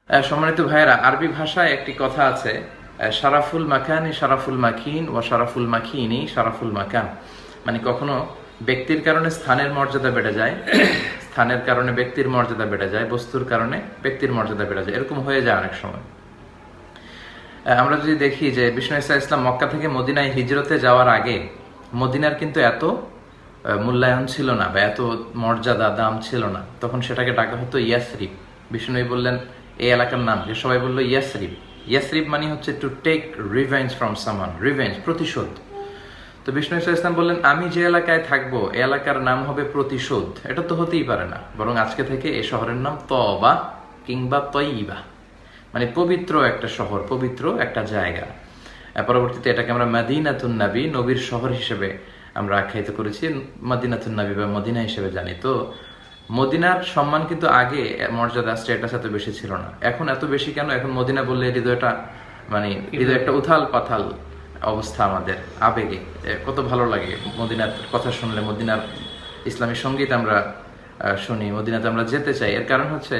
সম্মানিত ভাইয়েরা, আরবি ভাষায় একটি কথা আছে, শারাফুল মাকানি শারাফুল মাকিন ও শারাফুল মাকিনি শারাফুল মাকান। মানে কখনো ব্যক্তির কারণে স্থানের মর্যাদা বেড়ে যায়, স্থানের কারণে ব্যক্তির মর্যাদা বেড়ে যায়, বস্তুর কারণে ব্যক্তির মর্যাদা বেড়ে যায়, এরকম হয়ে যায় অনেক সময়। আমরা যদি দেখি যে বিষ্ণু ইসা ইসলাম মক্কা থেকে মদিনায় হিজরতে যাওয়ার আগে মদিনার কিন্তু এত মূল্যায়ন ছিল না বা এত মর্যাদা দাম ছিল না। তখন সেটাকে ডাকা হতো ইয়াসরিব। বিষ্ণু বললেন এই এলাকার নাম, যে সবাই বললো ইয়াসরিব। ইয়াসরিব মানে হচ্ছে to take revenge from someone, revenge, প্রতিশোধ। তো বিষ্ণু ইসলাম বললেন আমি যে এলাকায় থাকবো এই এলাকার নাম হবে প্রতিশোধ। এটা তো হতেই পারে না, বরং আজকে থেকে এই শহরের নাম তবা কিংবা তয়িবা, মানে পবিত্র একটা শহর, পবিত্র একটা জায়গা। পরবর্তীতে এটাকে আমরা মদিনাতুন নবী, নবীর শহর হিসেবে আমরা আখ্যায়িত করেছি, মদিনাতুন নবী বা মদিনা হিসেবে জানি। তো মদিনার সম্মান কিন্তু আগে মর্যাদা স্ট্যাটাস এত বেশি ছিল না, এখন এত বেশি কেন? এখন মদিনা বললে হৃদয়টা মানে হৃদয় একটা উথাল পাথাল অবস্থা, আমাদের আবেগে কত ভালো লাগে মদিনার কথা শুনলে। মদিনার ইসলামী সঙ্গীত আমরা শুনি, মদিনাতে আমরা যেতে চাই। এর কারণ হচ্ছে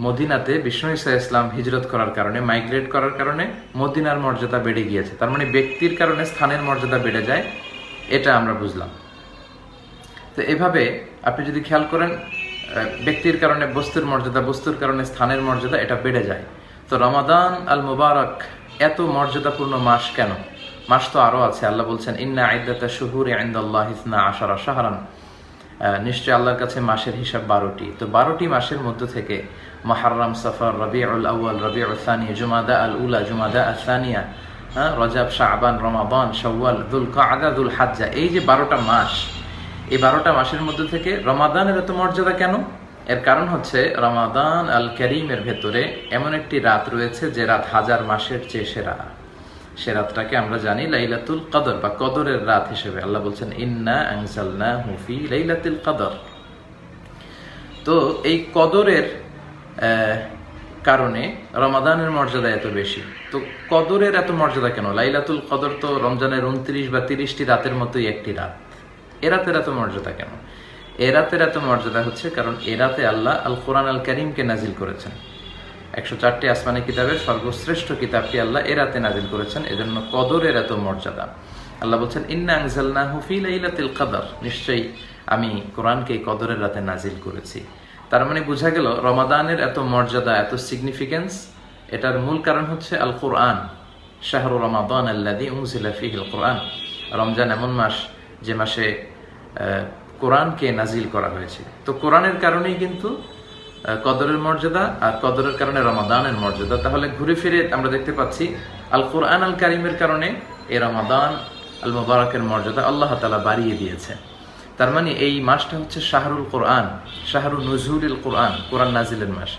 মদিনাতে বিষ্ণু ইসা ইসলাম হিজরত করার কারণে, মাইগ্রেট করার কারণে মদিনার মর্যাদা বেড়ে গিয়েছে। তার মানে ব্যক্তির কারণে স্থানের মর্যাদা বেড়ে যায়, এটা আমরা বুঝলাম। তো এভাবে আপনি যদি খেয়াল করেন, ব্যক্তির কারণে বস্তুর মর্যাদা, বস্তুর কারণে স্থানের মর্যাদা, এটা বেড়ে যায়। তো রমাদান আল মুবারক এত মর্যাদাপূর্ণ মাস কেন? মাস তো আরো আছে। আল্লাহ বলছেন ইন্না ইদ্দাতা শুহুরি ইনদাল্লাহি 12 শাহরান, নিশ্চয় আল্লাহর কাছে মাসের হিসাব 12টি। তো 12টি মাসের মধ্য থেকে মুহররম, সফর, রবিউল আউয়াল, রবিউল সানি, জুমাদা আল উলা, জুমাদা আল সানিয়া, রজব, শাবান, রমাদান, শাওয়াল, যুল কাআদা, যুল হাজ্জা, এই যে 12টা মাস, এই 12টা মাসের মধ্যে থেকে রমাদানের এত মর্যাদা কেন? এর কারণ হচ্ছে রমাদান আল কারীমের ভেতরে এমন একটি রাত রয়েছে যে রাত 1000 মাসের চেয়ে সেরা। সে রাতটাকে আমরা জানি লাইলাতুল কদর বা কদরের রাত হিসেবে। আল্লাহ বলছেন ইন্না আনজালনাহু ফি লাইলাতুল কদর। তো এই কদরের কারণে রমাদানের মর্যাদা এত বেশি। তো কদরের এত মর্যাদা কেন? লাইলাতুল কদর তো রমজানের 29 বা 30টি রাতের মতোই একটি রাত। এ রাতের এত মর্যাদা কেন? এ রাতের এত মর্যাদা হচ্ছে কারণ এ রাতে আল্লাহ আল কোরআন আল কারীমকে নাজিল করেছেন। 104টি আসমানি কিতাবের সর্বশ্রেষ্ঠ কিতাবটি আল্লাহ এ রাতে নাজিল করেছেন, এজন্য কদরের এত মর্যাদা। আল্লাহ বলছেন ইন্না আনজালনাহু ফি লাইলাতুল কদর, নিশ্চয়ই আমি কোরআনকে কদরের রাতে নাজিল করেছি। তার মানে বোঝা গেল রমাদানের এত মর্যাদা, এত সিগনিফিকেন্স, এটার মূল কারণ হচ্ছে আল কোরআন। শাহরু রমাদান আল্লাযী উনজিলা ফীহিল কোরআন, রমজান এমন মাস যে মাসে কোরআনকে নাজিল করা হয়েছে। তো কোরআনের কারণেই কিন্তু কদরের মর্যাদা, আর কদরের কারণে রমাদানের মর্যাদা। তাহলে ঘুরে ফিরে আমরা দেখতে পাচ্ছি আল কোরআন আল কারীমের কারণে এই রমাদান আল মুবারকের মর্যাদা আল্লাহ তাআলা বাড়িয়ে দিয়েছে। তার মানে এই মাসটা হচ্ছে শাহরুল কোরআন, শাহরু নুজুলিল কোরআন, কোরআন নাজিলের মাস।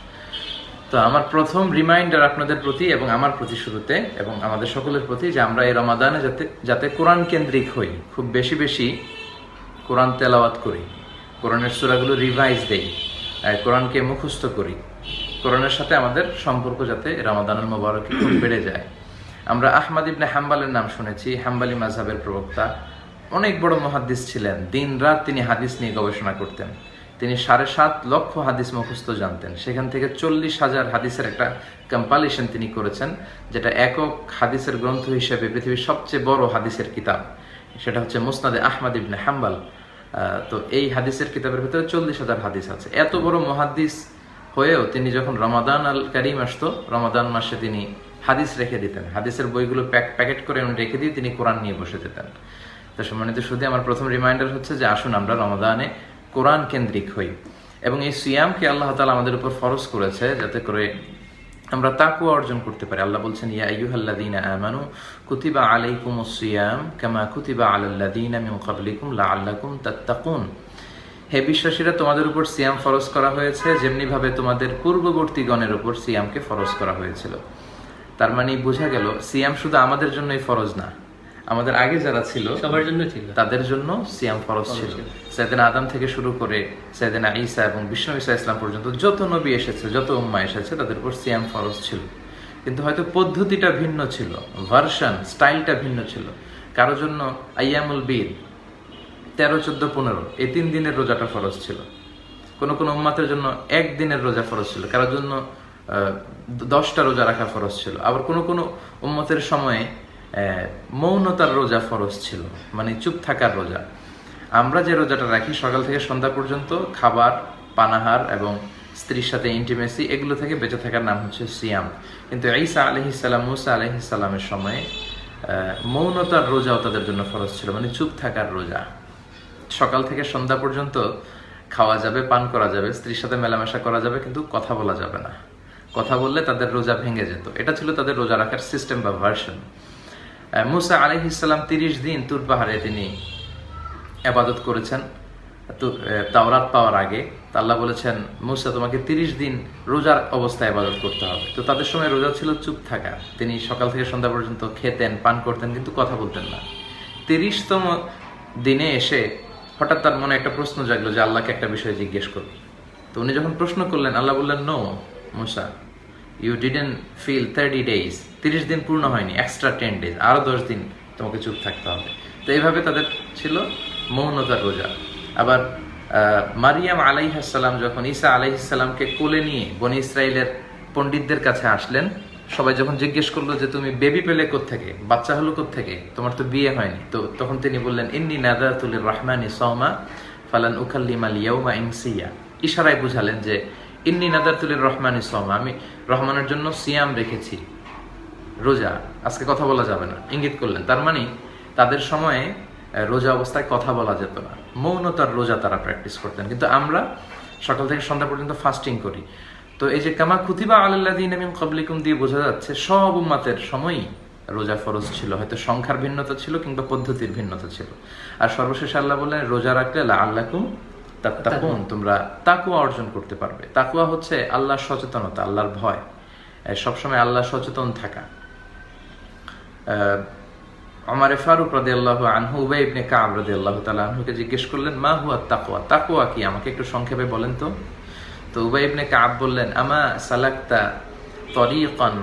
তো আমার প্রথম রিমাইন্ডার আপনাদের প্রতি এবং আমার প্রতি শুরুতে এবং আমাদের সকলের প্রতি, যে আমরা এই রমাদানে যাতে কোরআন কেন্দ্রিক হই, খুব বেশি বেশি কোরআন তেলাওয়াত করি, কোরআনের সূরাগুলো রিভাইজ দেই, কোরআনকে মুখস্থ করি, কোরআনের সাথে আমাদের সম্পর্ক যাতে রমাদানুল মুবারকে খুব বেড়ে যায়। আমরা আহমদ ইবনে হাম্বালের নাম শুনেছি, হাম্বালি মাযহাবের প্রবক্তা, অনেক বড় মুহাদ্দিস ছিলেন। দিন রাত তিনি হাদিস নিয়ে গবেষণা করতেন। তিনি 7.5 লক্ষ হাদিস মুখস্থ জানতেন। সেখান থেকে 40,000 হাদিসের একটা কম্পাইলেশন তিনি করেছেন, যেটা একক হাদিসের গ্রন্থ হিসেবে পৃথিবীর সবচেয়ে বড় হাদিসের কিতাব, সেটা হচ্ছে মুসনাদে আহমদ ইবনে হাম্বাল। তো এই হাদিসের কিতাবের ভিতরে 40,000 হাদিস আছে। এত বড় মুহাদ্দিস হয়েও তিনি যখন রমাদান আল কারীম আসতো, রমাদান মাসে তিনি হাদিস রেখে দিতেন, হাদিসের বইগুলো প্যাকেট করে রেখে দিয়ে তিনি কোরআন নিয়ে বসে যেতেন। তো সম্মানিত শুধু আমার প্রথম রিমাইন্ডার হচ্ছে যে আসুন আমরা রমাদানে কোরআন কেন্দ্রিক হই, এবং এই সিয়ামকে আল্লাহ তাআলা আমাদের উপর ফরজ করেছে যাতে করে আমরা তাকওয়া অর্জন করতে পারি। আল্লাহ বলছেন ইয়া আইয়ুহাল্লাযীনা আমানু কুতিবা আলাইকুমুস সিয়াম কামা কুতিবা আলাল্লাযীনা মিন ক্বাবলিকুম লাআল্লাকুম তাত্তাকুন। হে বিশ্বাসীরা, তোমাদের উপর সিয়াম ফরজ করা হয়েছে যেমনি ভাবে তোমাদের পূর্ববর্তীগণের উপর সিয়ামকে ফরজ করা হয়েছিল। তার মানে বোঝা গেল সিয়াম শুধু আমাদের জন্যই ফরজ না, আমাদের আগে যারা ছিল সবার জন্য ছিল, তাদের জন্য সিয়াম ফরজ ছিল। সাইয়েদনা আদম থেকে শুরু করে সাইয়েদনা ঈসা এবং বিষ্ণু ঈসা ইসলাম পর্যন্ত যত নবী এসেছে, যত উম্মাহ এসেছে, তাদের উপর সিয়াম ফরজ ছিল। কিন্তু হয়তো পদ্ধতিটা ভিন্ন ছিল, ভার্সন, স্টাইলটা ভিন্ন ছিল। কারো জন্য আইয়ামুল বীর 13, 14, 15 এই 3 দিনের রোজাটা ফরজ ছিল, কোন কোন উম্মাতের জন্য একদিনের রোজা ফরজ ছিল, কারোর জন্য 10টা রোজা রাখা ফরজ ছিল। আবার কোন কোন উম্মতের সময়ে মৌনতার রোজা ফরজ ছিল, মানে চুপ থাকার রোজা। আমরা যে রোজাটা রাখি সকাল থেকে সন্ধ্যা পর্যন্ত খাবার, পানাহার এবং স্ত্রীর সাথে ইন্টিমেসি, এগুলো থেকে বেঁচে থাকার নাম হচ্ছে সিয়াম। কিন্তু ঈসা আলাইহিস সালাম, মুসা আলাইহিস সালামের সময়ে মৌনতার রোজাও তাদের জন্য ফরজ ছিল, মানে চুপ থাকার রোজা। সকাল থেকে সন্ধ্যা পর্যন্ত খাওয়া যাবে, পান করা যাবে, স্ত্রীর সাথে মেলামেশা করা যাবে, কিন্তু কথা বলা যাবে না। কথা বললে তাদের রোজা ভেঙে যেত। এটা ছিল তাদের রোজা রাখার সিস্টেম বা ভার্সন। মুসা আলাইহিস সালাম 30 দিন তুর পাহাড়ে তিনি ইবাদত করেছেন তাওরাত পাওয়ার আগে। আল্লাহ বলেছেন, মুসা তোমাকে 30 দিন রোজার অবস্থায় ইবাদত করতে হবে। তো তাদের সময় রোজা ছিল চুপ থাকা। তিনি সকাল থেকে সন্ধ্যা পর্যন্ত খেতেন, পান করতেন, কিন্তু কথা বলতেন না। 30তম দিনে এসে হঠাৎ তার মনে একটা প্রশ্ন জাগলো যে আল্লাহকে একটা বিষয় জিজ্ঞেস করব। তো উনি যখন প্রশ্ন করলেন, আল্লাহ বললেন, no Musa, you didn't fill 30 days, 30 দিন পূর্ণ হয়নি, এক্সট্রা 10 days, আরো 10 দিন তোমাকে চুপ থাকতে হবে। তো এইভাবে তাদের ছিল মৌনতার রোজা। আবার মারিয়াম আলাইহিস সালাম যখন ঈসা আলাইহিস সালামকে কোলে নিয়ে বনি ইসরাইলের পণ্ডিতদের কাছে আসলেন, সবাই যখন জিজ্ঞেস করলো যে তুমি বেবি পেলে কোত্থেকে, বাচ্চা হলো কোত্থেকে, তোমার তো বিয়ে হয়নি। তো তখন তিনি বললেন, ইন্নী নাযারাতু লির-রাহমানি সাওমা ফালান উকাল্লিমাল ইয়াওমা ইনসিয়া। ইশারায় বুঝালেন যে ইন্নী নাযারাতু লির-রাহমানি সাওমা, আমি রহমানের জন্য সিয়াম রেখেছি, রোজা, আজকে কথা বলা যাবে না, ইঙ্গিত করলেন। তার মানে তাদের সময়ে রোজা অবস্থায় কথা বলা যেত না, মৌনতার রোজা তারা প্র্যাকটিস করতেন। কিন্তু আমরা সকাল থেকে সন্ধ্যা পর্যন্ত ফাস্টিং করি। তো এই যে কামা কুতিবা আলাল্লাযীনা মিন ক্বাবলিকুম দিয়ে বোঝা যাচ্ছে সব উম্মাতের সময়ই রোজা ফরজ ছিল, হয়তো সংখ্যার ভিন্নতা ছিল কিংবা পদ্ধতির ভিন্নতা ছিল। আর সর্বশেষে আল্লাহ বললেন, রোজা রাখলে লাআল্লাকুম তাত্তাকুন, তোমরা তাকওয়া অর্জন করতে পারবে। তাকওয়া হচ্ছে আল্লাহর সচেতনতা, আল্লাহর ভয়, সবসময় আল্লাহ সচেতন থাকা। ওমর ফারুক রাদিয়াল্লাহু আনহু উবাই ইবনে কাব রাদিয়াল্লাহু তাআলা আনহুকে জিজ্ঞেস করলেন, মা হুয়া তাকওয়া, তাকওয়া কি, আমাকে একটু সংক্ষেপে বলেন তো। তো উবাই ইবনে কাব বললেন, আমা সালাকতা তরিকান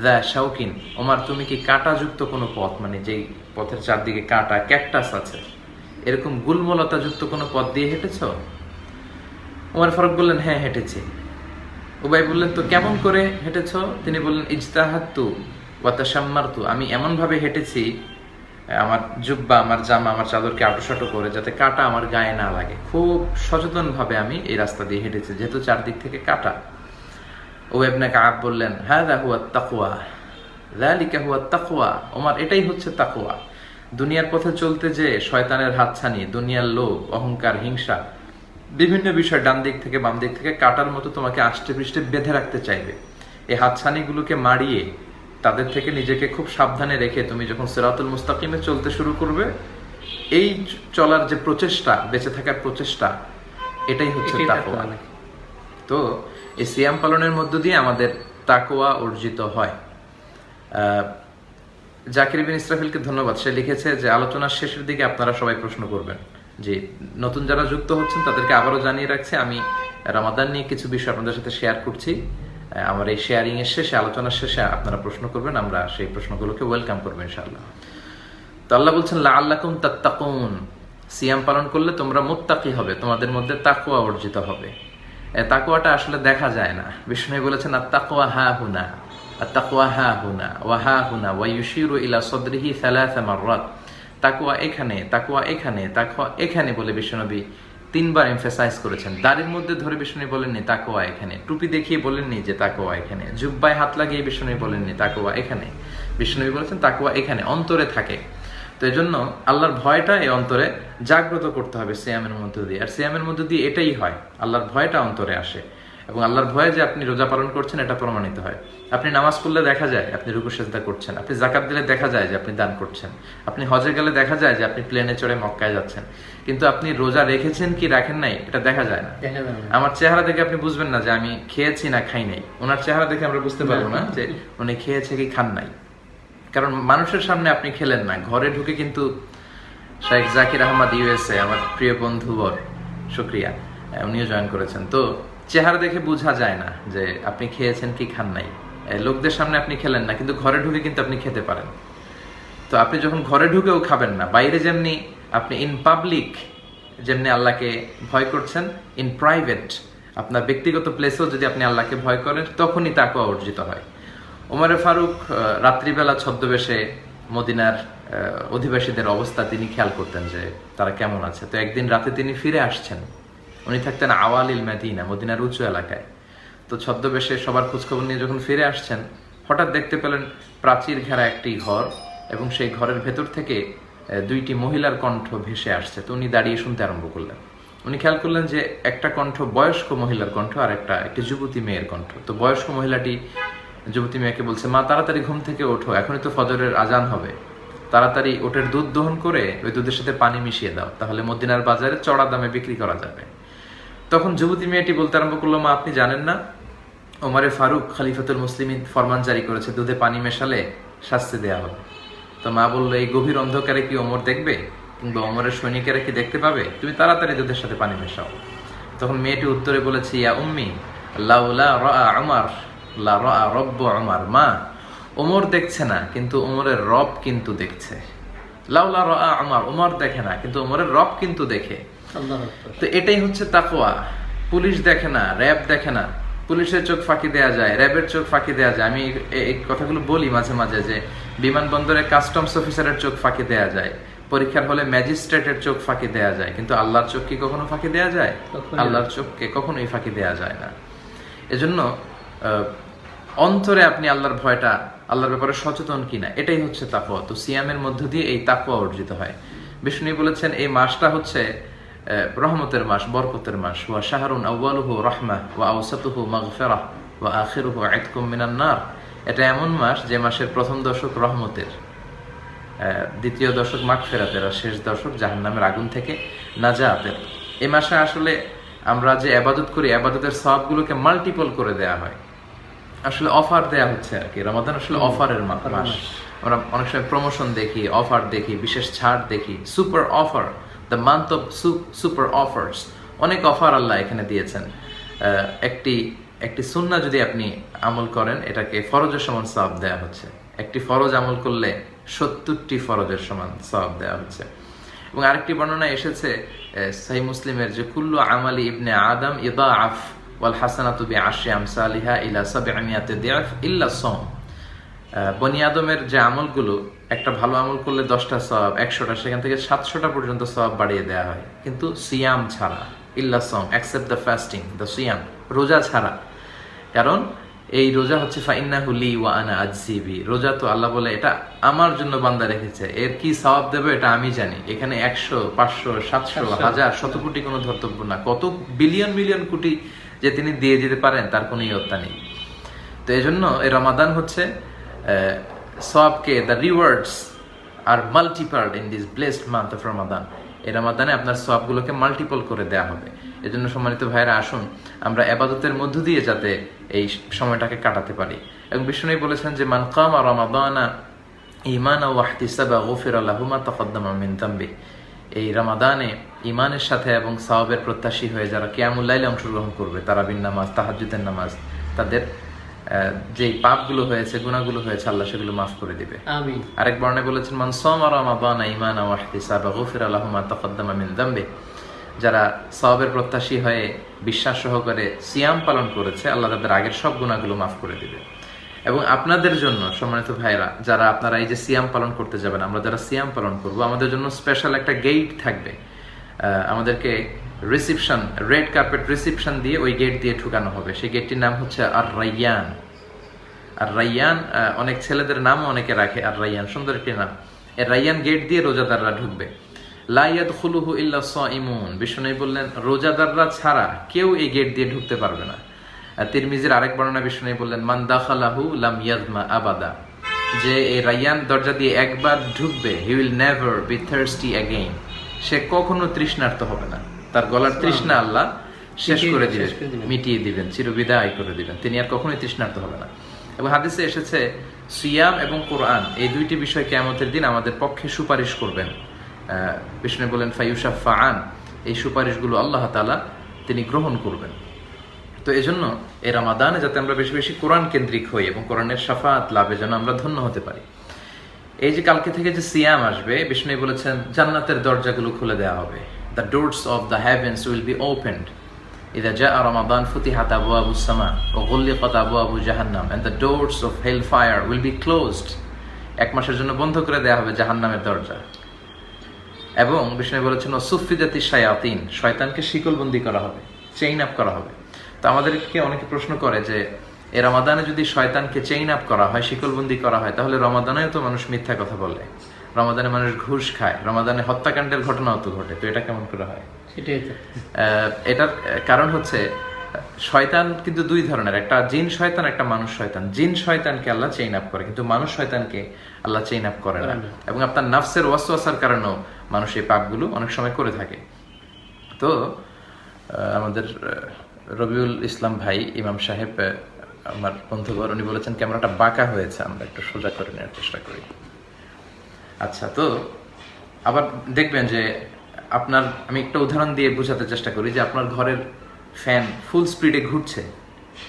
যা শাওকিন, ওমর তুমি কি কাঁটাযুক্ত কোনো পথ, মানে যেই পথের চারদিকে কাঁটা, ক্যাকটাস আছে, এরকম গুলমলতা যুক্ত কোনো পথ দিয়ে হেঁটেছো? ওমর ফারুক বললেন, হ্যাঁ হেঁটেছি। উবাই বললেন, তো কেমন করে হেঁটেছো? তিনি বললেন, ইজতাহাদতু ওয়া তাশাম্মারতু, আমি এমন ভাবে হেঁটেছি, আমার জুব্বা, আমার জামা, আমার চাদরকে আটোসাটো করে, যাতে কাঁটা আমার গায়ে না লাগে। খুব সচেতন ভাবে আমি এই রাস্তা দিয়ে হেঁটেছি, যেহেতু চারদিক থেকে কাঁটা। উবাই ইবনে কাব বললেন, হাযা হুয়াত তাকওয়া, যালিকা হুয়াত তাকওয়া, ওমর এটাই হচ্ছে তাকওয়া। দুনিয়ার পথে চলতে যে শয়তানের হাতছানি, দুনিয়ার লোভ, অহংকার, হিংসা, বিভিন্ন বিষয় ডান দিক থেকে বাম দিক থেকে কাঁটার মতো তোমাকে আষ্টে পৃষ্ঠে বেঁধে রাখতে চাইবে। এই হাতছানিগুলোকে মারিয়ে তাদের থেকে নিজেকে খুব সাবধানে রেখে তুমি যখন সিরাতুল মুস্তাকিমে চলতে শুরু করবে, এই চলার যে প্রচেষ্টা, বেঁচে থাকার প্রচেষ্টা, এটাই হচ্ছে তাকওয়া। তো এই সিয়াম পালনের মধ্য দিয়ে আমাদের তাকওয়া অর্জিত হয়। জাকির বিন ইসরাফিলকে ধন্যবাদ, সে লিখেছে যে আলোচনার শেষের দিকে আপনারা সবাই প্রশ্ন করবেন। যে নতুন যারা যুক্ত হচ্ছেন তাদেরকে আবারও জানিয়ে রাখছি, আমি রমাদান নিয়ে কিছু বিষয় আপনাদের সাথে শেয়ার করছি। আমার এই শেয়ারিং এর শেষে, আলোচনার শেষে আপনারা প্রশ্ন করবেন, আমরা সেই প্রশ্নগুলোকে ওয়েলকাম করবো ইনশাআল্লাহ। তো আল্লাহ বলছেন, লাআল্লাকুম তাত্তাকুন, সিয়াম পালন করলে তোমরা মুত্তাকি হবে, তোমাদের মধ্যে তাকওয়া অর্জিত হবে। তাকওয়াটা আসলে দেখা যায় না। বিষ্ণু বলেছেন, আত-তাকওয়া হা হুনা, আত-তাকওয়া হা হুনা ওয়া হা হুনা ওয়া ইউশিরু ইলা সাদরিহি 3 মাররাত। তাকওয়া এখানে, তাকওয়া এখানে, তাকওয়া এখানে বলে বিশ্বনবী 3 বার এমফাসাইজ করেছেন। দাড়ির মধ্যে ধরে বিষ্ণু বলেননি তাকওয়া এখানে, টুপি দেখিয়ে বলেননি যে তাকওয়া এখানে, জুব্বায় হাত লাগিয়ে বিষ্ণু বলেননি তাকওয়া এখানে। বিষ্ণু বলেছেন তাকওয়া এখানে, অন্তরে থাকে। তো এই জন্য আল্লাহর ভয়টা এই অন্তরে জাগ্রত করতে হবে সিয়ামের মধ্য দিয়ে। আর সিয়ামের মধ্য দিয়ে এটাই হয়, আল্লাহর ভয়টা অন্তরে আসে, এবং আল্লাহর ভয়ে যে আপনি রোজা পালন করছেন এটা প্রমাণিত হয়। আপনি নামাজ পড়লে দেখা যায় আপনি রুকু সিজদা করছেন, আপনি যাকাত দিলে দেখা যায় যে আপনি দান করছেন, আপনি হজে গেলে দেখা যায় যে আপনি প্লেনে চড়ে মক্কায় যাচ্ছেন। কিন্তু আপনি রোজা রেখেছেন কি রাখেন নাই এটা দেখা যায় না। আমার চেহারা দেখে আপনি বুঝবেন না যে আমি খেয়েছি না খাই নাই, ওনার চেহারা দেখে আমরা বুঝতে পারবো না যে উনি খেয়েছে কি খান নাই। কারণ মানুষের সামনে আপনি খেলেন না, ঘরে ঢুকে কিন্তু শেখ জাকির আহমদ ইউএসএ, আমার প্রিয় বন্ধুবর, শুকরিয়া, উনিও জয়েন করেছেন। তো চেহারা দেখে বোঝা যায় না যে আপনি খেয়েছেন কি খান নাই। লোকদের সামনে আপনি খেলেন না, কিন্তু ঘরে ঢুকে কিন্তু আপনি খেতে পারেন। তো আপনি যখন ঘরে ঢুকেও খাবেন না, বাইরে যেমনি আপনি ইন পাবলিক যেমনি আল্লাহকে ভয় করছেন ইন প্রাইভেট, আপনার ব্যক্তিগত প্লেসেও যদি আপনি আল্লাহকে ভয় করেন তখনই তাকওয়া অর্জিত হয়। ওমরে ফারুক রাত্রিবেলা ছদ্মবেশে মদিনার অধিবাসীদের অবস্থা তিনি খেয়াল করতেন যে তারা কেমন আছে। তো একদিন রাতে তিনি ফিরে আসছেন, উনি থাকতেন আওয়ালিল মদিনা, মদিনার উঁচু এলাকায়। তো ছদ্মবেশে সবার খোঁজখবর নিয়ে যখন ফিরে আসছেন, হঠাৎ দেখতে পেলেন প্রাচীর ঘেরা একটি ঘর, এবং সেই ঘরের ভেতর থেকে দুইটি মহিলার কণ্ঠ ভেসে আসছে। তো উনি দাঁড়িয়ে শুনতে আরম্ভ করলেন। উনি খেয়াল করলেন যে একটা কণ্ঠ বয়স্ক মহিলার কণ্ঠ, আর একটি যুবতী মেয়ের কণ্ঠ। তো বয়স্ক মহিলাটি যুবতী মেয়েকে বলছে, মা তাড়াতাড়ি ঘুম থেকে ওঠো, এখনই তো ফজরের আজান হবে, তাড়াতাড়ি ওটের দুধ দহন করে ওই দুধের সাথে পানি মিশিয়ে দাও, তাহলে মদিনার বাজারে চড়া দামে বিক্রি করা যাবে। তখন যুবতী মেয়েটি বলতে আরম্ভ করলো, মা আপনি জানেন না ওমরে ফারুক খলিফাতুল মুসলিমিন ফরমান জারি করেছে দুধে পানি মেশালে শাস্তি দেয়া হবে। তো মা বললো, এই গভীর অন্ধকারে কি ওমর দেখবে, কিংবা ওমরের সৈনিকেরা কি দেখতে পাবে? তুমি তাড়াতাড়ি দুধের সাথে পানি মেশাও। তখন মেয়েটি উত্তরে বলেছে, ইয়া উম্মি লাউলা রাআ উমর লা রাআ রব্ব উমর, মা ওমর দেখছে না কিন্তু ওমরের রব কিন্তু দেখছে। লাউলা রাআ উমর, ওমর দেখে না কিন্তু ওমরের রব কিন্তু দেখে। তো এটাই হচ্ছে তাকওয়া। পুলিশ দেখে না, র্যাব দেখে না, পুলিশের চোখ ফাঁকি দেয়া যায়, র্যাবের চোখ ফাঁকি দেয়া যায়। আমি এই কথাগুলো বলি মাঝে মাঝে যে বিমানবন্দরে কাস্টমস অফিসারের চোখ ফাঁকি দেয়া যায়, পরীক্ষার হলে ম্যাজিস্ট্রেটের চোখ ফাঁকি দেয়া যায়, কিন্তু আল্লাহর চোখ কি কখনো ফাঁকি দেয়া যায়? আল্লাহর চোখকে কখনোই ফাঁকি দেয়া যায় না। এজন্য অন্তরে আপনি আল্লাহর ভয়টা, আল্লাহর ব্যাপারে সচেতন কিনা, এটাই হচ্ছে তাকওয়া। তো সিয়ামের মধ্য দিয়ে এই তাকওয়া অর্জিত হয়। বিষ্ণু বলেছেন এই মাসটা হচ্ছে রহমতের মাস, বরকতের মাস। ওয়া শাহরুন আউয়ালুহু রাহমাহ ওয়া আওসাতুহু মাগফিরাহ ওয়া আখিরুহু ইতকুম মিনান নার। এটা এমন মাস যে মাসের প্রথম দশক রহমতের, দ্বিতীয় দশক মাগফিরাতের, আর শেষ দশক জাহান্নামের আগুন থেকে নাজাতের। এই মাসে আসলে আমরা যে ইবাদত করি, ইবাদতের সওয়াবগুলোকে মাল্টিপল করে দেয়া হয়, আসলে অফার দেয়া হচ্ছে আর কি। রমাদান আসলে অফারের মাস। আমরা অনেক সময় প্রমোশন দেখি, অফার দেখি, বিশেষ ছাড় দেখি, super offer, the month of super offers. অনেক অফার আল্লাহ এখানে দিয়েছেন। একটি সুন্নাহ যদি আপনি আমল করেন, এটাকে ফরজের সমান সওয়াব দেয়া হচ্ছে। একটি ফরজ আমল করলে 70টি ফরজের সমান সওয়াব দেয়া হচ্ছে। এবং আরেকটি বর্ণনা এসেছে সহিহ মুসলিমের, যে কুল্লু আমালি ইবনে আদম ইদাআফ ওয়াল হাসানাতু বিআশরি আমসালিহা ইলা 700 দিআফ ইল্লা সাওম। বনি আদমের যে আমলগুলো, একটা ভালো আমল করলে 10টা সওয়াব, 100টা, সেখান থেকে 700টা পর্যন্ত সওয়াব বাড়িয়ে দেওয়া হয়, কিন্তু সিয়াম ছাড়া। ইল্লা সাওম, এক্সেপ্ট দ্য ফাস্টিং, দ্য সিয়াম, রোজা ছাড়া। কারণ এই রোজা হচ্ছে ফাইন্নাহু লি ওয়া আনা আজজি বি। রোজা তো আল্লাহ বলে এটা আমার জন্য বান্দা রেখেছে, এর কি সওয়াব দেবে এটা আমি জানি। এখানে 100, 500, 700, 1000, শত কোটি কোনো ধর্তব্য না। কত বিলিয়ন মিলিয়ন কোটি যে তিনি দিয়ে যেতে পারেন তার কোনো ইয়ত্তা নেই। তো এই জন্য এই রমাদান হচ্ছে সওয়াবকে, the rewards are multiple in this blessed month of Ramadan. এই রমাদানে আপনার সওয়াবগুলোকে মাল্টিপল করে দেয়া হবে। এজন্য সম্মানিত ভাইরা, আসুন আমরা ইবাদতের মধ্য দিয়ে যাতে এই সময়টাকে কাটাতে পারি। এবং বিষ্ণু বলেছেন যে মান কামা রমাদানা ঈমানান ওয়া ইহতিসাবা গুফিরা লাহু মা তাকাদ্দামা মিন যামবি। এই রমাদানে ঈমানের সাথে এবং সওয়াবের প্রত্যাশী হয়ে যারা কিয়ামুল লাইলে অংশগ্রহণ করবে, তারাবির নামাজ, তাহাজ্জুদের নামাজ, তাদের যে পাপগুলো হয়েছে, গুনাহগুলো হয়েছে, আল্লাহ সেগুলো মাফ করে দিবে। আমিন। আরেক বর্ণনায় বলেছেন মান সামা রমাদানা ঈমানান ওয়া ইহতিসাবা গুফিরা লাহু মা তাকাদ্দামা মিন যামবি। যারা সওয়াবের প্রত্যাশী হয়ে বিশ্বাস সহকারে সিয়াম পালন করেছে, আল্লাহ তাদের আগের সব গুনাহগুলো মাফ করে দিবে। এবং আপনাদের জন্য সম্মানিত ভাইরা, যারা আপনারা এই যে সিয়াম পালন করতে যাবেন, আমরা যারা সিয়াম পালন করব, আমাদের জন্য স্পেশাল একটা গেট থাকবে। আমাদেরকে রিসিপশন, রেড কার্পেট রিসিপশন দিয়ে ওই গেট দিয়ে ঢুকানো হবে। সেই গেটটির নাম হচ্ছে আর রাইয়ান। আর রাইয়ান, অনেক ছেলেদের নামও অনেকে রাখে আর রাইয়ান, সুন্দর একটি নাম। এই রাইয়ান গেট দিয়ে রোজাদাররা ঢুকবে। লা ইয়াদখুলুহু ইল্লা সাইমুন। বিষ্ণু বললেন রোজাদাররা ছাড়া কেউ এই গেট দিয়ে ঢুকতে পারবে না। তিরমিজির আরেক বর্ণনা বিষ্ণু বললেন মান দাখালাহু লাম ইয়াজমা আবাদা। যে এই রাইয়ান দরজা দিয়ে একবার ঢুকবে, he will never be thirsty again. সে কখনো তৃষ্ণার্ত হবে না। তার গলার তৃষ্ণা আল্লাহ শেষ করে দিবেন, মিটিয়ে দিবেন, চিরবিদায় করে দিবেন। তিনি আর কখনোই তৃষ্ণার্ত হবে না। এবং হাদিসে এসেছে সিয়াম এবং কোরআন এই দুইটি বিষয় কিয়ামতের দিন আমাদের পক্ষে সুপারিশ করবেন। বিষ্ণু বলেন ফায়ুশাফাআন, এই সুপারিশগুলো আল্লাহ তাআলা তিনি গ্রহণ করবেন। তো এই জন্য এই রমাদানে যাতে আমরা বেশি বেশি কোরআন কেন্দ্রিক হই এবং কোরআনের শাফাআত লাভে যেন আমরা ধন্য হতে পারি। এই যে কালকে থেকে যে সিয়াম আসবে, বিষ্ণু বলেছেন জান্নাতের দরজাগুলো খুলে দেওয়া হবে। the doors of the heavens will be opened. إذا جاء رمضان فتحت أبواب السماء وغلقت أبواب جهنم, and the doors of hellfire will be closed. এক মাসের জন্য বন্ধ করে দেওয়া হবে জাহান্নামের দরজা। এবং বিষ্ণু বলেছেন সুফিদাতি শায়াতিন, শয়তানকে শিকলবন্দি করা হবে, চেইন আপ করা হবে। তো আমাদেরকে অনেকে প্রশ্ন করে যে এই রমাদানে যদি শয়তানকে চেইন আপ করা হয়, শিকলবন্দি করা হয়, তাহলে রমাদানেও তো মানুষ মিথ্যা কথা বলে, রমাদানে মানুষ ঘুষ খায়, রমাদানে হত্যাকাণ্ডের ঘটনাও তো ঘটে, তো এটা কেমন করে হয়? সেটাই তো। এটার কারণ হচ্ছে শয়তান কিন্তু দুই ধরনের, একটা জিন শয়তান, একটা মানুষ শয়তান। জিন শয়তানকে আল্লাহ চেইন আপ করে, কিন্তু মানুষ শয়তানকে আল্লাহ চেইন আপ করে না। এবং আপনার নাফসের ওয়াসওয়াসার কারণেও মানুষ এই পাপগুলো অনেক সময় করে থাকে। তো আমাদের রবিউল ইসলাম ভাই ইমাম সাহেব, আমার বন্ধুবর, উনি বলেছেন ক্যামেরাটা বাঁকা হয়েছে, আমরা একটু সোজা করে নেওয়ার চেষ্টা করি। আচ্ছা, তো আবার দেখবেন যে আপনার, আমি একটা উদাহরণ দিয়ে বোঝাতে চেষ্টা করি যে আপনার ঘরের ফ্যান ফুল স্পিডে ঘুরছে,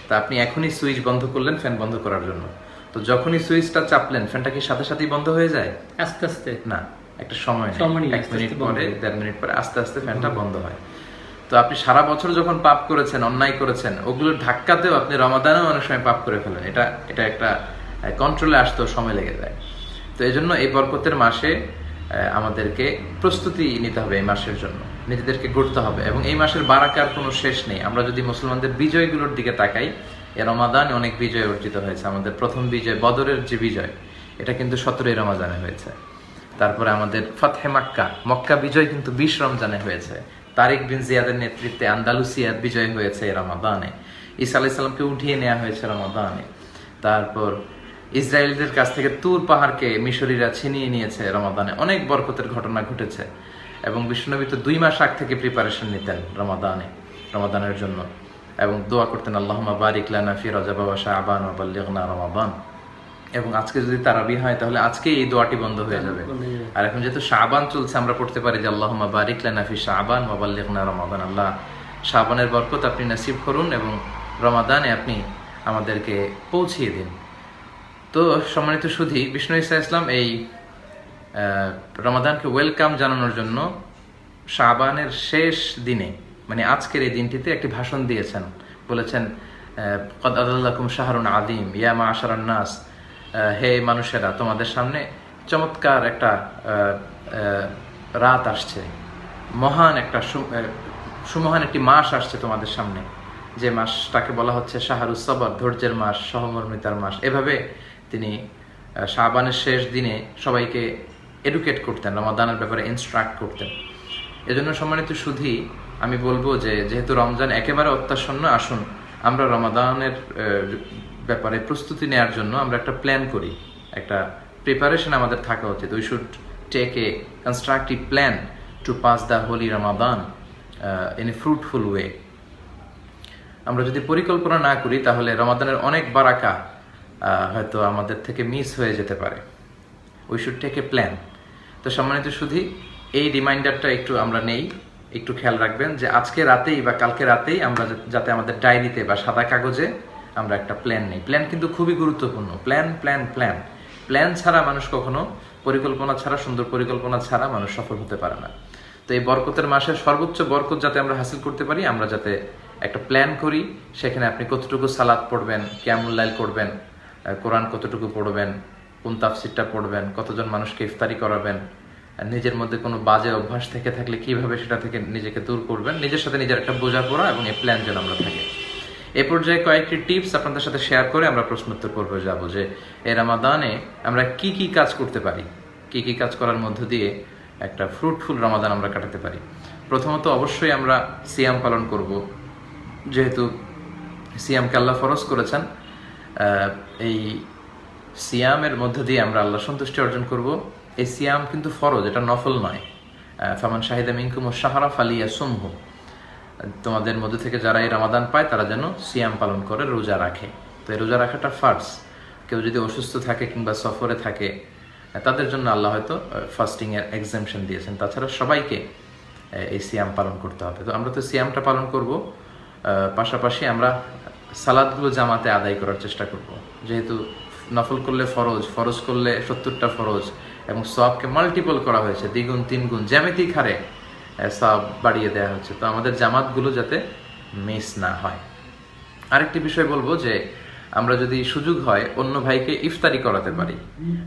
তা আপনি এখনই সুইচ বন্ধ করলেন ফ্যান বন্ধ করার জন্য, তো যখনই সুইচটা চাপলেন ফ্যানটা কি সাথে সাথেই বন্ধ হয়ে যায়? আস্তে আস্তে না, একটা সময়, 1 মিনিট পরে, 1.5 মিনিট পরে আস্তে আস্তে ফ্যানটা বন্ধ হয়। তো আপনি সারা বছর যখন পাপ করেছেন, অন্যায় করেছেন, ওগুলোর ধাক্কাতেও আপনি রমাদানেও অনেক সময় পাপ করে ফেলেন। এটা একটা কন্ট্রোলে আসতেও সময় লেগে যায়। তো এই জন্য এই বরকতের মাসে আমাদেরকে প্রস্তুতি নিতে হবে, এই মাসের জন্য নিজেদেরকে গড়তে হবে। এবং এই মাসের বারাকার কোনো শেষ নেই। আমরা যদি মুসলমানদের বিজয়গুলোর দিকে তাকাই, এই রমাদানে অনেক বিজয় অর্জিত হয়েছে। আমাদের প্রথম বিজয় বদরের যে বিজয়, এটা কিন্তু 17 রমজানে হয়েছে। তারপরে আমাদের ফাতহে মক্কা, মক্কা বিজয় কিন্তু 20 রমজানে হয়েছে। তারিক বিন জিয়াদের নেতৃত্বে আন্দালুসিয়ার বিজয় হয়েছে এই রমাদানে। ঈসা আলাইহিস সালামকে উঠিয়ে নেওয়া হয়েছে রমাদানে। তারপর ইসরায়েলদের কাছ থেকে তুর পাহাড়কে মিশরীরা ছিনিয়ে নিয়েছে রমাদানে। অনেক বরকতের ঘটনা ঘটেছে। এবং বিশ্বনবী তো 2 মাস আগ থেকে প্রিপারেশন নিতেন রমাদানের জন্য, এবং দোয়া করতেন আল্লাহুম্মা বারিক লানা ফি রজব ওয়া শাবান ওয়া বাল্লিগনা রমাদান। এবং আজকে যদি তারাবি হয় তাহলে আজকে এই দোয়াটি বন্ধ হয়ে যাবে। আর এখন যেহেতু শাবান চলছে, আমরা পড়তে পারি যে আল্লাহুম্মা বারিক লানা ফি শাবান ওয়া বাল্লিগনা রমাদান। আল্লাহ শাবানের বরকত আপনি নসিব করুন এবং রমাদানে আপনি আমাদেরকে পৌঁছিয়ে দিন। তো সম্মানিত সুধী, বিষ্ণু ঈসা ইসলাম এই রমাদানকে ওয়েলকাম জানানোর জন্য শাবানের শেষ দিনে, মানে আজকের এই দিনটিতে একটি ভাষণ দিয়েছেন। বলেছেন কদ আদাল্লাকুম শাহরুন আযীম ইয়া মা'আশারান নাস, হে মানুষেরা, তোমাদের সামনে চমৎকার একটা রাত আসছে, মহান একটা সুমহান একটি মাস আসছে তোমাদের সামনে, যে মাসটাকে বলা হচ্ছে শাহরুস সবর, ধৈর্যের মাস, সহমর্মিতার মাস। এভাবে তিনি শাবানের শেষ দিনে সবাইকে এডুকেট করতেন, রমাদানের ব্যাপারে ইনস্ট্রাক্ট করতেন। এজন্য সম্মানিত সুধী, আমি বলবো যে যেহেতু রমজান একেবারে অত্যাসন্ন, আসুন আমরা রমাদানের ব্যাপারে প্রস্তুতি নেওয়ার জন্য আমরা একটা প্ল্যান করি, একটা প্রিপারেশন আমাদের থাকা উচিত। We should take a constructive plan to pass the holy Ramadan in a fruitful way. আমরা যদি পরিকল্পনা না করি তাহলে রমাদানের অনেক বারাকা হয়তো আমাদের থেকে মিস হয়ে যেতে পারে। We should take a plan. তো সম্মানিত সুধী, এই রিমাইন্ডারটা একটু আমরা নেই, একটু খেয়াল রাখবেন যে আজকে রাতেই বা কালকে রাতেই আমরা যাতে আমাদের ডায়েরিতে বা সাদা কাগজে আমরা একটা প্ল্যান নেই। প্ল্যান কিন্তু খুবই গুরুত্বপূর্ণ। প্ল্যান প্ল্যান প্ল্যান প্ল্যান ছাড়া মানুষ কখনো, পরিকল্পনা ছাড়া, সুন্দর পরিকল্পনা ছাড়া মানুষ সফল হতে পারে না। তো এই বরকতের মাসের সর্বোচ্চ বরকত যাতে আমরা হাসিল করতে পারি, আমরা যাতে একটা প্ল্যান করি। সেখানে আপনি কতটুকু সালাত পড়বেন, কিয়ামুল লাইল করবেন, কোরআন কতটুকু পড়বেন, কোন তাফসিরটা পড়বেন, কতজন মানুষকে ইফতারি করাবেন, নিজের মধ্যে কোনো বাজে অভ্যাস থেকে থাকলে কিভাবে সেটা থেকে নিজেকে দূর করবেন, নিজের সাথে নিজের একটা বোঝাপড়া এবং এই প্ল্যান যেন আমরা থাকি। এই পর্যায়ে কয়েকটি টিপস আপনাদের সাথে শেয়ার করে আমরা প্রশ্নোত্তর পর্বে যাব যে এই রমাদানে আমরা কি কি কাজ করতে পারি, কি কি কাজ করার মধ্য দিয়ে একটা ফ্রুটফুল রমাদান আমরা কাটাতে পারি। প্রথমত অবশ্যই আমরা সিয়াম পালন করব, যেহেতু সিয়ামকে আল্লাহ ফরজ করেছেন। এই সিয়ামের মধ্য দিয়ে আমরা আল্লাহ সন্তুষ্টি অর্জন করব। এই সিয়াম কিন্তু ফরজ, এটা নফল নয়। ফামান শাহিদা মিনকুম শাহরা ফালিয়াসুমহু, তোমাদের মধ্যে থেকে যারা এই রমাদান পায় তারা যেন সিয়াম পালন করে, রোজা রাখে। তো এই রোজা রাখাটা ফার্জ। কেউ যদি অসুস্থ থাকে কিংবা সফরে থাকে তাদের জন্য আল্লাহ হয়তো ফাস্টিং এর এক্সাম্পশন দিয়েছেন। তাছাড়া সবাইকে এই সিয়াম পালন করতে হবে। তো আমরা তো সিয়ামটা পালন করব, পাশাপাশি আমরা সালাদগুলো জামাতে আদায় করার চেষ্টা করব। যেহেতু নফল করলে ফরজ, ফরজ করলে 70টা ফরজ, এবং সওয়াবকে মাল্টিপল করা হয়েছে, দ্বিগুণ তিনগুণ জ্যামিতিক হারে সওয়াব বাড়িয়ে দেওয়া হচ্ছে। তো আমাদের জামাতগুলো যাতে মিস না হয়। আরেকটি বিষয় বলবো যে আমরা যদি সুযোগ হয় অন্য ভাইকে ইফতারি করাতে পারি।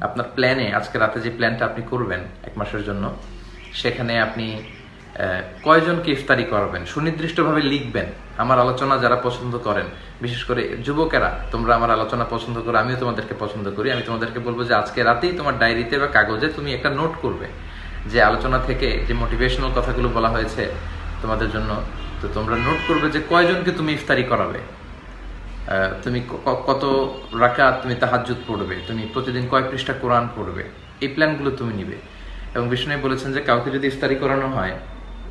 আপনার প্ল্যানে আজকে রাতে যে প্ল্যানটা আপনি করবেন 1 মাসের জন্য, সেখানে আপনি কয়জনকে ইফতারি করবেন সুনির্দিষ্টভাবে লিখবেন। আমার আলোচনা যারা পছন্দ করেন, বিশেষ করে যুবকেরা, তোমরা আমার আলোচনা পছন্দ করো, আমিও তোমাদেরকে পছন্দ করি। আমি তোমাদেরকে বলবো যে আজকে রাতেই তোমার ডায়েরিতে বা কাগজে তুমি একটা নোট করবে যে আলোচনা থেকে যে মোটিভেশনাল কথাগুলো বলা হয়েছে তোমাদের জন্য, তো তোমরা নোট করবে যে কয়জনকে তুমি ইফতারি করাবে, তুমি কত রাকাত তুমি তাহাজ্জুদ পড়বে, তুমি প্রতিদিন কয় পৃষ্ঠা কোরআন পড়বে, এই প্ল্যানগুলো তুমি নিবে। এবং বিষ্ণু বলেছেন যে কাউকে যদি ইফতারি করানো হয়,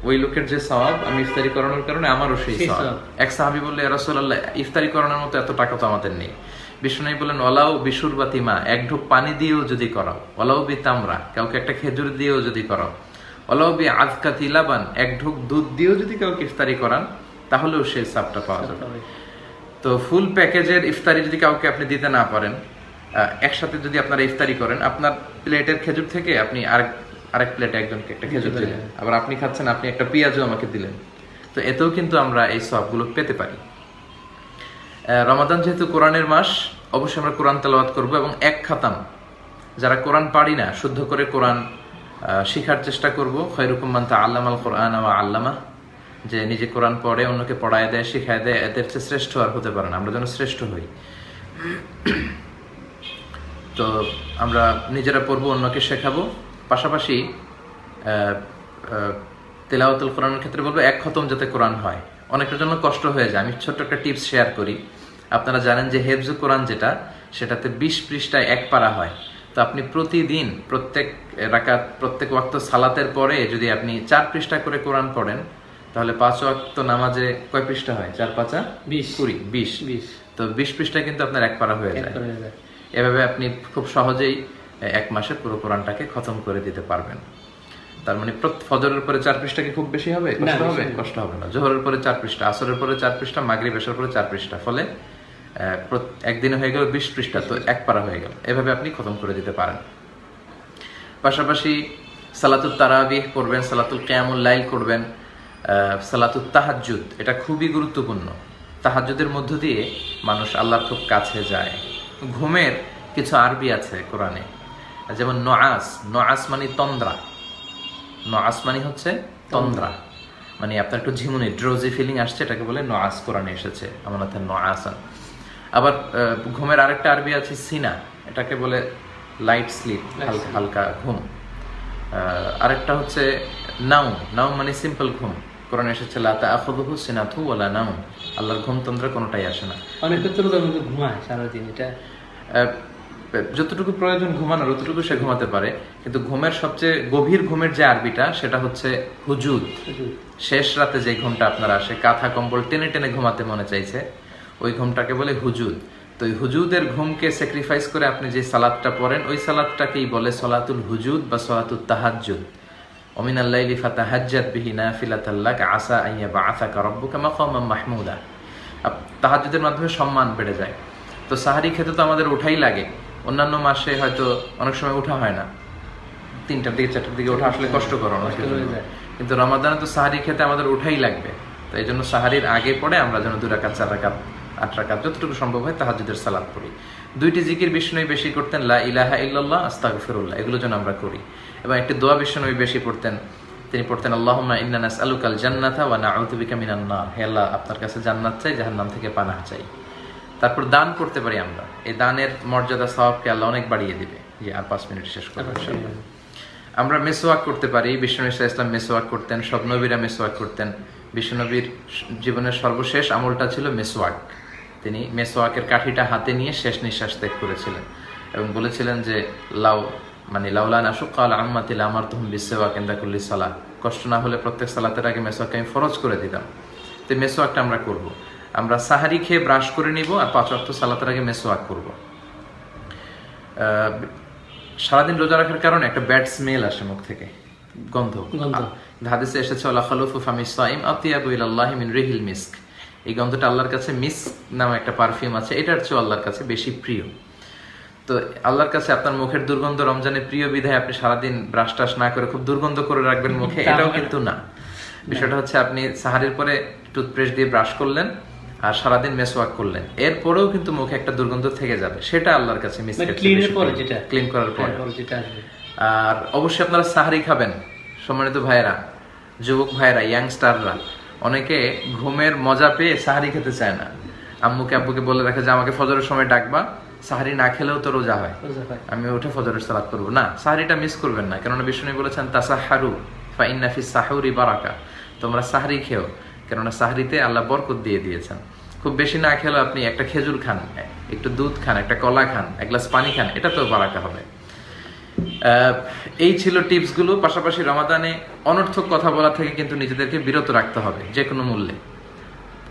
ওই লোকের যে সওয়াব আমি ইফতারি করানোর কারণে আমারও সেই সওয়াব। এক সাহাবী বললে, ইয়া রাসূলুল্লাহ, ইফতারি করানোর মতো এত টাকা তো আমাদের নেই। বিষ্ণু বলেন, ওয়ালাউ বিশুর বা তিমা, এক ঢোক পানি দিয়েও যদি করাও, ওয়ালাউ বি তামরা, কাউকে একটা খেজুর দিয়েও যদি করাও, ওয়ালাউ বি আযকাতি লাবান, এক ঢোক দুধ দিয়েও যদি কাউকে ইফতারি করান, তাহলেও সেই সওয়াবটা পাওয়া যাবে। তো ফুল প্যাকেজের ইফতারি যদি কাউকে আপনি দিতে না পারেন, একসাথে যদি আপনারা ইফতারি করেন, আপনার প্লেটের খেজুর থেকে আপনি আরেক প্লেটে একজনকে একটা খেজুর দিলেন, আবার আপনি খাচ্ছেন, আপনি একটা পেঁয়াজও আমাকে দিলেন, তো এতেও কিন্তু আমরা এই সওয়াবগুলো পেতে পারি। রমাদান যেহেতু কোরআনের মাস, অবশ্যই আমরা কোরআন তেলাওয়াত করব এবং এক খাতাম যারা কোরআন পারি না শুদ্ধ করে কোরআন শিখার চেষ্টা করব। খায়রুকুম মান তাআল্লামাল কোরআন ওয়া আল্লামা, যে নিজে কোরআন পড়ে অন্যকে পড়ায় দেয়, শিখায় দেয়, এদের চেয়ে শ্রেষ্ঠ আর হতে পারে না। আমরা যেন শ্রেষ্ঠ হই। তো আমরা নিজেরা পড়বো, অন্যকে শেখাবো। পাশাপাশি তেলাওয়াতুল কোরআনের ক্ষেত্রে বলবো এক খতম যাতে কোরআন হয়। অনেকের জন্য কষ্ট হয়ে যায়। আমি ছোট্ট একটা টিপস শেয়ার করি। আপনারা জানেন যে হেফজ কোরআন যেটা, সেটাতে 20 পৃষ্ঠায় 1 পারা হয়। তো আপনি প্রতিদিন প্রত্যেক রাকাত, প্রত্যেক ওয়াক্ত সালাতের পরে যদি আপনি 4 পৃষ্ঠা করে কোরআন পড়েন, তাহলে 5 ওয়াক্ত নামাজে কয় পৃষ্ঠা হয়? 4 5 20। তো 20 পৃষ্ঠায় কিন্তু আপনার 1 পারা হয়ে যায়। এভাবে আপনি খুব সহজেই 1 মাসে পুরো কোরআনটাকে খতম করে দিতে পারবেন। তার মানে ফজরের পরে 4 পৃষ্ঠা কি খুব বেশি হবে? কষ্ট হবে না। জোহরের পরে 4 পৃষ্ঠা, আসরের পরে 4 পৃষ্ঠা, মাগরিব এশার পরে 4 পৃষ্ঠা, ফলে একদিনে হয়ে গেল 20 পৃষ্ঠা, তো 1 পারা হয়ে গেল। এভাবে আপনি খতম করে দিতে পারেন। পাশাপাশি সালাতুত তারাবিহ পড়বেন, সালাতুল কিয়ামুল লাইল করবেন, সালাতুত তাহাজ্জুদ, এটা খুবই গুরুত্বপূর্ণ। তাহাজ্জুদের মধ্য দিয়ে মানুষ আল্লাহর খুব কাছে যায়। ঘুমের কিছু আরবি আছে কোরআনে, যেমন নআস মানে তন্দ্রা। নআস মানে হচ্ছে তন্দ্রা, মানে আপনার একটু ঝিমুনি, ড্রোজি ফিলিং আসছে, এটাকে বলে নআস, কোরআনে এসেছে আমানাতে নআসান। আবার ঘুমের আরেকটা আরবি আছে সিনা, এটাকে বলে লাইট স্লিপ, হালকা ঘুম। আরেকটা হচ্ছে নাউম মানে সিম্পল ঘুম। কোরআনে এসেছে লা তাআখুযুহু সিনাতু ওয়ালা নাউম, আল্লাহর ঘুম তন্দ্রা কোনোটাই আসে না। অনেক ক্ষেত্রে তো ঘুমায় সারাদিন, এটা যতটুকু প্রয়োজন ঘুমানোর ততটুকু সে ঘুমাতে পারে। কিন্তু ঘুমের সবচেয়ে গভীর ঘুমের যে আরবিটা, সেটা হচ্ছে হুজুদ। শেষ রাতে যে ঘুমটা আপনার আসে, কাঁথা কম্বল টেনে টেনে ঘুমাতে মনে চাইছে, ওই ঘুমটাকে বলে হুজুদ। তো এই হুজুদের ঘুমকে স্যাক্রিফাইস করে আপনি যে সালাতটা পড়েন, ওই সালাতটাকেই বলে সলাতুল হুজুদ বা সলাতুত তাহাজ্জুদ। ওমিনাল লাইলি ফাতাহাজ্জাত বিহি নাফিলাতাল লাক আসা আন ইয়াবআসাকা রাব্বুকা মাকামান মাহমুদা। তাহাজ্জুদের মাধ্যমে সম্মান বেড়ে যায়। তো সাহারি খেতে তো আমাদের উঠাই লাগে। অন্যান্য মাসে হয়তো অনেক সময় উঠা হয় না, 3টার দিকে 4টার দিকে ওঠা আসলে কষ্টকর, কিন্তু রমাদানে তো সাহারি খেতে আমাদের উঠাই লাগবে। তো এই জন্য সাহারির আগে পড়ে আমরা যেন 2 রাকাত 4 রাকাত 8 রাকাত যতটুকু সম্ভব হয় তাহাজ্জুদের সালাত পড়ি। 2টি জিকির বিষ্ণুই বেশি করতেন, লা ইলাহা ইল্লাল্লাহ, আস্তাগফিরুল্লাহ, এগুলো যেন আমরা করি। এবং একটি দোয়া বিষ্ণুই বেশি পড়তেন, তিনি পড়তেন আল্লাহুম্মা ইন্না নাসআলুকাল জান্নাতা ওয়া নাউযু বিকা মিনান নার, হে আল্লাহ আপনার কাছে জান্নাত চাই, জাহান্নাম থেকে পানাহ চাই। তারপর দান করতে পারি আমরা, এই দানের মর্যাদা সওয়াবকে আল্লাহ অনেক বাড়িয়ে দিবে। যে আর 5 মিনিট শেষ করব ইনশাআল্লাহ। আমরা মেসওয়াক করতে পারি। বিষ্ণু ইসলাম মেসওয়াক করতেন, সব নবীরা মেসওয়াক করতেন। বিশ্বনবীর জীবনের সর্বশেষ আমলটা ছিল মেসওয়াক। তিনি মেসওয়াকের কাঠিটা হাতে নিয়ে শেষ নিঃশ্বাস ত্যাগ করেছিলেন এবং বলেছিলেন যে লাউলা নাশুক্কা আলা উম্মতি লামারতুহুম বিসওয়াক ইনদা কুল্লি সালাহ, কষ্ট না হলে প্রত্যেক সালাতের আগে মেসওয়াক আমি ফরজ করে দিতাম। তো মেসওয়াকটা আমরা করব। আমরা সাহারি খেয়ে ব্রাশ করে নিব আর 5 ওয়াক্ত সালাতের আগে মেসওয়াক করব। সারাদিন রোজা রাখার কারণে একটা ব্যাড স্মেল আসে মুখ থেকে, গন্ধ। হাদিসে এসেছে ওয়ালা খালুফু ফামিস সাইম আতিয়াবু ইলাল্লাহি মিন রিহিল মিস্ক, এই গন্ধটা আল্লাহর কাছে মিস্ক নামে একটা পারফিউম আছে, এটার চেয়ে আল্লাহর কাছে বেশি প্রিয়। তো আল্লাহর কাছে আপনার মুখের দুর্গন্ধ রমজানে প্রিয় বিধায় আপনি সারাদিন ব্রাশ টাশ না করে খুব দুর্গন্ধ করে রাখবেন মুখে, এটাও কিন্তু না। বিষয়টা হচ্ছে আপনি সাহারির পরে টুথপেস্ট দিয়ে ব্রাশ করলেন আর সারাদিন মেসওয়াক করলেন, এরপরেও কিন্তু মুখে একটা দুর্গন্ধ থেকে যাবে, সেটা আল্লাহর কাছে ক্লিন করার পরে যেটা আসবে। আর অবশ্যই আপনারা সাহারি খাবেন। সম্মানিত ভাইয়েরা, যুবক ভাইয়েরা, ইয়াংস্টাররা, অনেকে ঘুমের মজা পেয়ে সাহারি খেতে চায় না। আম্মুকে আব্বুকে বলে রাখে যে আমাকে ফজরের সময় ডাকবা, সাহারি না খেলেও তো রোজা হয়, আমি উঠে ফজরের সালাত করবো না। সাহারিটা মিস করবেন না, কেননা বিষ্ণু বলেছেন তাসাহারু ফা ইন্না ফিস সাহুরি বারাকা, তোমরা সাহারি খেও, কেননা সাহারিতে আল্লাহ বরকত দিয়ে দিয়েছেন। খুব বেশি না খেলেও আপনি একটা খেজুর খান, একটু দুধ খান, একটা কলা খান, এক গ্লাস পানি খান, এটা তো বারাকা হবে। এই ছিল টিপস গুলো। পাশাপাশি রমাদানে অনর্থক কথা বলা থেকে কিন্তু নিজেদেরকে বিরত রাখতে হবে যে কোনো মূল্যে।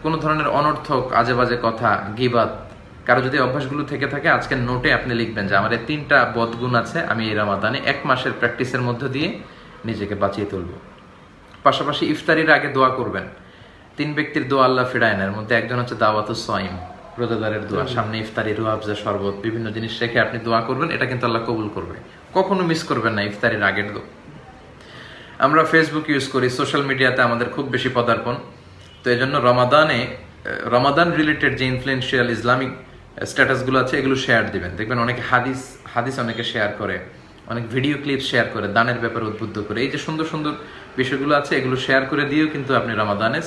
কোনো ধরনের অনর্থক আজে বাজে কথা, গীবাত, কারো যদি অভ্যাসগুলো থেকে থাকে আজকের নোটে আপনি লিখবেন যে আমার এই 3টা বদগুণ আছে, আমি এই রমাদানে 1 মাসের প্র্যাকটিসের মধ্য দিয়ে নিজেকে বাঁচিয়ে তুলব। পাশাপাশি ইফতারির আগে দোয়া করবেন। 3 ব্যক্তির দোয়া আল্লাহ ফিরায় না, এর মধ্যে একজন হচ্ছে দাওয়াতুস সাইম, রোজাদারের দোয়া। সামনে ইফতারি, রুয়াবজা, শরবত, বিভিন্ন জিনিস রেখে আপনি দোয়া করবেন, এটা কিন্তু আল্লাহ কবুল করবে। কখনো মিস করবেন না ইফতারির আগের দোয়া। আমরা ফেসবুক ইউজ করি, সোশ্যাল মিডিয়াতে আমাদের খুব বেশি পদার্পণ, তো এই জন্য রমাদান রিলেটেড যে ইনফ্লুয়েন্সিয়াল ইসলামিক স্ট্যাটাসগুলো আছে এগুলো শেয়ার দিবেন। দেখবেন অনেকে হাদিস অনেকে শেয়ার করে, অনেক ভিডিও ক্লিপ শেয়ার করে, দানের ব্যাপারে উদ্বুদ্ধ করে। এই যে সুন্দর সুন্দর বিষয়গুলো আছে এগুলো শেয়ার করে দিয়েও কিন্তু আপনি রমাদানে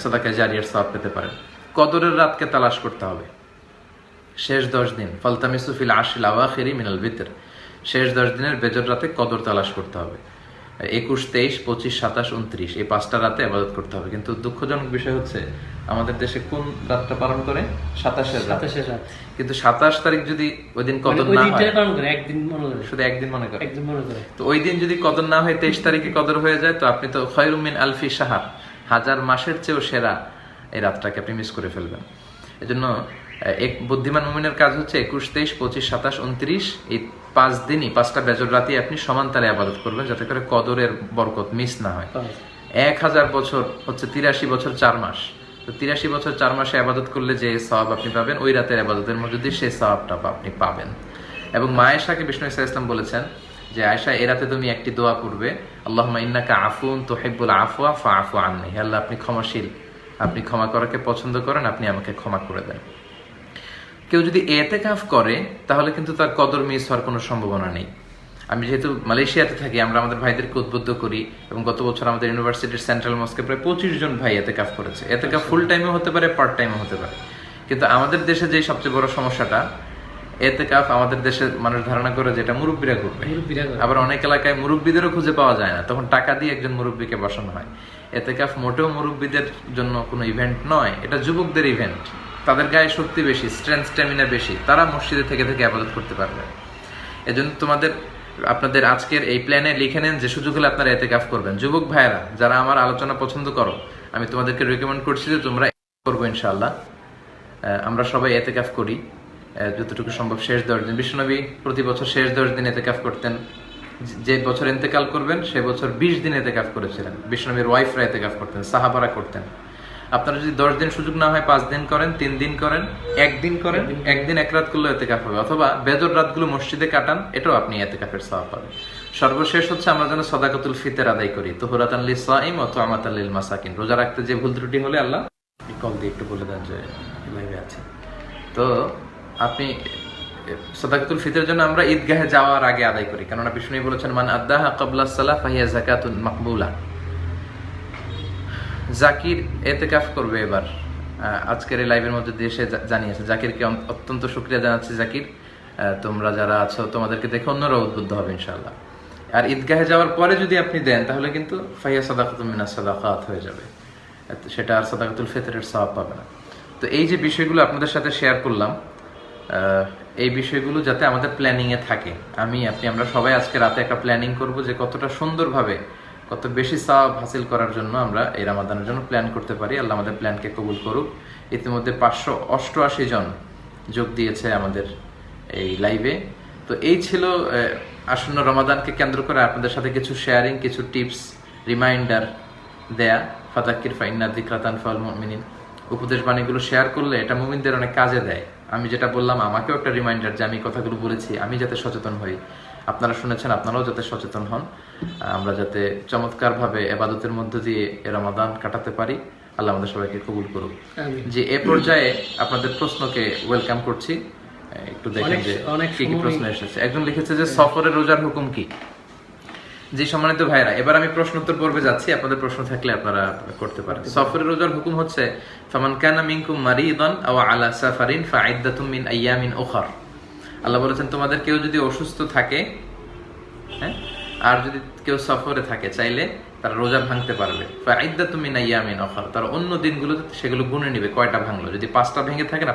সাদাকা জারিয়ার সওয়াব পেতে পারেন। কদরের রাতকে তালাশ করতে হবে। শেষ 10 দিন, ফালতামিসু ফিল আশরিল আওয়াখিরি মিনাল বিতর, শেষ 10 দিনের বেজর রাতে কদর তালাশ করতে হবে। 21, 23, 25, 27, 29 এই 5টা রাতে ইবাদত করতে হবে। কিন্তু দুঃখজনক বিষয় হচ্ছে আমাদের দেশে কোন রাতটা পালন করে? 27 রাত। কিন্তু 27 তারিখ যদি ওই দিন কদর না হয়, শুধু একদিন মনে করে, তো ওই দিন যদি কদর না হয় 23 তারিখে কদর হয়ে যায়, তো আপনি তো খায়রুম মিন আলফি শাহর, 1000 মাসের চেয়েও সেরা এই রাতটাকে আপনি মিস করে ফেলবেন। এজন্য এক বুদ্ধিমান মুমিনের কাজ হচ্ছে 21, 23, 25, 27, 29 এই 5 দিনই 5টা বেজর রাতে আপনি সমান তালে ইবাদত করবেন, যাতে করে কদরের বরকত মিস না হয়। 1000 বছর হচ্ছে 83 বছর 4 মাস, তো 83 বছর 4 মাসে ইবাদত করলে যে সওয়াব আপনি পাবেন, ওই রাতের ইবাদতের মধ্যে দিয়ে সেই সওয়াবটা আপনি পাবেন। এবং মা আয়েশাকে বিষ্ণু ইসলাম বলেছেন যে আয়েশা, এই রাতে তুমি একটি দোয়া করবে, আল্লাহুম্মা ইন্নাকা আফুন তুহিব্বুল আফওয়া ফাআফু আননি, হে আল্লাহ আপনি ক্ষমাশীল, আপনি ক্ষমা করাকে পছন্দ করেন, আপনি আমাকে ক্ষমা করে দেন। কেউ যদি ইতিকাফ করে তাহলে কিন্তু তার কদর মিস হওয়ার কোনো সম্ভাবনা নেই। আমি যেহেতু মালয়েশিয়াতে থাকি, আমরা আমাদের ভাইদেরকে উদ্বুদ্ধ করি, এবং গত বছর আমাদের ইউনিভার্সিটির সেন্ট্রাল মস্কে প্রায় 25 জন ভাই ইতিকাফ করেছে। ইতিকাফ ফুল টাইমও হতে পারে, পার্ট টাইমও হতে পারে। কিন্তু আমাদের দেশে যে সবচেয়ে বড় সমস্যাটা, ইতিকাফ আমাদের দেশে মানুষ ধারণা করে যেটা মুরব্বীরা করবে, আবার অনেক এলাকায় মুরব্বীদেরও খুঁজে পাওয়া যায় না, তখন টাকা দিয়ে একজন মুরব্বীকে বসানো হয়। ইতিকাফ মোটেও মুরব্বীদের জন্য কোনো ইভেন্ট নয়, এটা যুবকদের ইভেন্ট। তাদের গায়ে শক্তি বেশি, স্ট্রেংথ স্ট্যামিনা বেশি, তারা মসজিদে থেকে থেকে ইবাদত করতে পারবে। এজন্য আপনাদের আজকের এই প্ল্যানে লিখে নেন যে সুযোগ হলে আপনারা ইতিকাফ করবেন। যুবক ভাইয়েরা যারা আমার আলোচনা পছন্দ করো, আমি তোমাদেরকে রেকমেন্ড করছি যে তোমরা করবো ইনশাআল্লাহ। আমরা সবাই ইতিকাফ করি যতটুকু সম্ভব শেষ 10 দিন। বিশ্বনবী প্রতি বছর শেষ 10 দিন ইতিকাফ করতেন। যে বছর ইন্তেকাল করবেন সে বছর 20 দিন ইতিকাফ করেছিলেন। বিশ্বনবীর ওয়াইফরা ইতিকাফ করতেন, সাহাবারা করতেন। আপনারা যদি 10 দিন সুযোগ না হয় 5 দিন করেন, 3 দিন করেন, 1 দিন করেন, একদিন 1 রাত করলে ইতিকাফ হবে, অথবা বেজর রাতগুলো মসজিদে কাটান, এটাও আপনি ইতিকাফের সওয়াব পাবেন। সর্বশেষ হচ্ছে আমরা যেন সাদাকাতুল ফিতর আদায় করি, তুহরাতান লিস-সাইম ওয়া তু'মাতান লিল মাসাকিন। রোজা রাখতে যে ভুল ত্রুটি হলে আল্লাহ কল দিয়ে একটু বলে দেন যে লাইভে আছে। তো আপনি সাদাকাতুল ফিতরের জন্য আমরা ঈদগাহে যাওয়ার আগে আদায় করি, কেননা বিষ্ণু বলেছেন মান আদাহা ক্বাবলা সালাহ ফাহিয়া যাকাতুন মাকবুলা। জাকির ইতিকাফ করবে এবার, আজকের এই লাইভের মধ্যে দিয়ে সে জানিয়েছে। জাকিরকে অত্যন্ত শুকরিয়া জানাচ্ছি। জাকির, তোমরা যারা আছো তোমাদেরকে দেখে অন্যরা উদ্বুদ্ধ হবে ইনশাআল্লাহ। আর ঈদগাহে যাওয়ার পরে যদি আপনি দেন তাহলে কিন্তু ফাহিয়া সাদাকাতুম মিনাস সাদাকাত হয়ে যাবে, সেটা আর সাদাকাতুল ফিতরের সওয়াব পাবে না। তো এই যে বিষয়গুলো আপনাদের সাথে শেয়ার করলাম, এই বিষয়গুলো যাতে আমাদের প্ল্যানিংয়ে থাকে। আমরা সবাই আজকে রাতে একটা প্ল্যানিং করব যে কতটা সুন্দরভাবে, কত বেশি সওয়াব হাসিল করার জন্য আমরা এই রমাদানের জন্য প্ল্যান করতে পারি। আল্লাহ আমাদের প্ল্যানকে কবুল করুক। ইতিমধ্যে 588 জন যোগ দিয়েছে আমাদের এই লাইভে। তো এই ছিল আসন্ন রমাদানকে কেন্দ্র করে আপনাদের সাথে কিছু শেয়ারিং, কিছু টিপস, রিমাইন্ডার দেয়া। ফাযাক্কির ফাইন্না যিকরা তানফাউল মুমিনিন, উপদেশ বাণীগুলো শেয়ার করলে এটা মুমিনদের অনেক কাজে দেয়। আমি যেটা বললাম আমাকেও একটা রিমাইন্ডার যে আমি কথাগুলো বলেছি, আমি যাতে সচেতন হই। আপনারা শুনেছেন, আপনারাও যাতে সচেতন হন, আমরা যাতে চমৎকারভাবে ইবাদতের মধ্য দিয়ে এ রমাদান কাটাতে পারি। আল্লাহ আমাদের সবাইকে কবুল করুক। আমিন। যে এ পর্যায়ে আপনাদের প্রশ্নকে ওয়েলকাম করছি। একটু দেখেন যে অনেক কি কি সময়- প্রশ্ন এসেছে। একজন লিখেছে যে সফরে রোজার হুকুম কি। জি সম্মানিত ভাইরা, এবার আমি প্রশ্নোত্তর পর্বে যাচ্ছি, আপনাদের প্রশ্ন থাকলে আপনারা করতে পারেন। সফরে রোজার হুকুম হচ্ছে ফামান কানা মিনকুম মারিদান আও আলা সাফারিন ফাইদ্দাতুম মিন আইয়ামিন উখর। আল্লাহ বলেছেন তোমাদের কেউ যদি অসুস্থ থাকে, হ্যাঁ, আর যদি কেউ সফরে থাকে, চাইলে তারা রোজা ভাঙতে পারবে। ফাইদ্দাতুম মিন আইয়ামিন উখর, তার অন্য দিনগুলোতে সেগুলো গুনে নিবে কয়টা ভাঙলো। যদি 5টা ভেঙে থাকে না